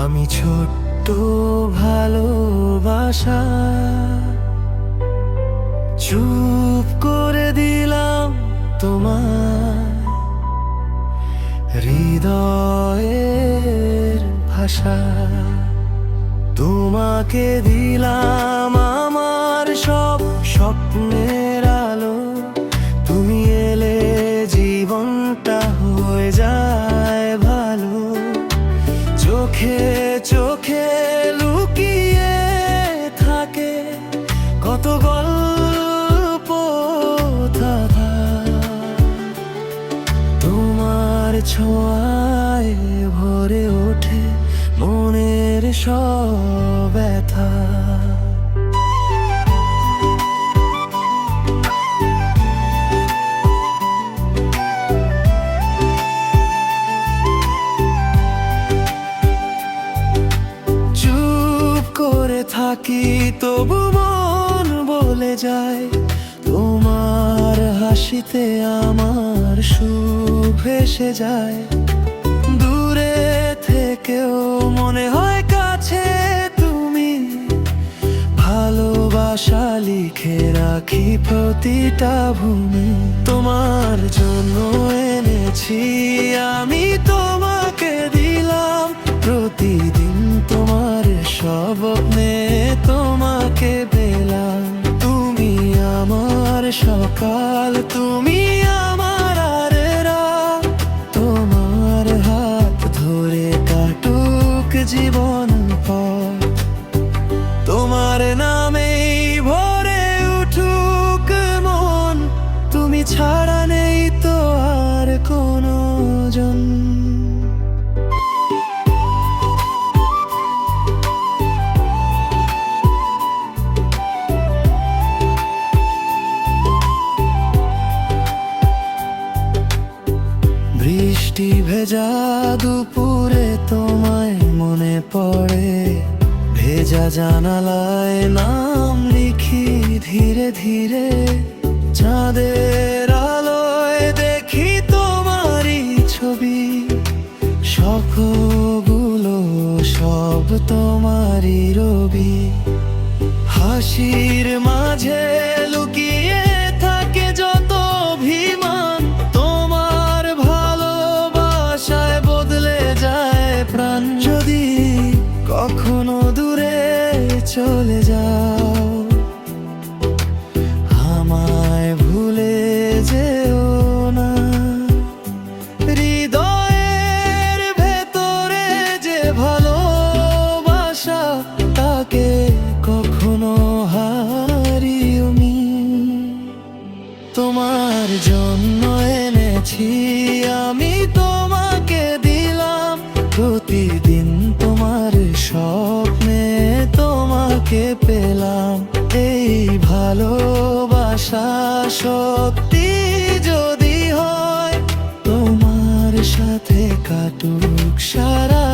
আমি ছোট্ট ভালোবাসা চুপ করে দিলাম তোমার হৃদয়ের ভাষা। তোমাকে দিলাম আমার সব স্বপ্নের আলো। তুমি এলে জীবনটা হয়ে যায় ভালো। চোখে চোখে লুকিয়ে থাকে কত গল্প থাকা। তোমার ছোঁয়ায় ভরে ওঠে মনের সব ব্যথা। চুপ করে থাকি তবু মন বলে যায়, তোমার হাসিতে আমার সুখ এসে যায়। দূরে থেকেও মনে হয় কাছে তুমি। ভালোবাসা লিখে রাখি প্রতিটা ভূমি। তোমার জন্য এনেছি আমি, তোমাকে দিলাম প্রতিদিন। তোমার স্বপ্নে তোমাকে পেলাম। তুমি আমার সকাল, তুমি আমার আর রাত। তোমার হাত ধরে কাটুক জীবন পথ। তোমার নামেই ভরে উঠুক মন। তুমি ছাড়া নেই তো আর কোনো জন। বৃষ্টি ভেজা দুপুরে তোমায় মনে পড়ে। ভেজা জানালায় নাম লিখি ধীরে ধীরে। চাঁদের আলোয় দেখি তোমারই ছবি। স্বপ্নগুলো সব তোমারই রবি। হাসির মাঝে লুকিয়ে থাকে যত অভিমান। তোমার ভালোবাসায় বদলে যায় প্রাণ। যদি কখনো দূরে চলে যাও, আমায় ভুলে যেও না। হৃদয়ের ভেতরে যে ভালোবাসা, তাকে কখনো হারিওনি। তোমার জন্য এনেছি আমি, তোমাকে দিলাম প্রতিদিন। তোমার স্বপ্নে তোমাকে পেলাম। এই ভালোবাসা সত্যি যদি হয়, তোমার সাথে কাটুক সারা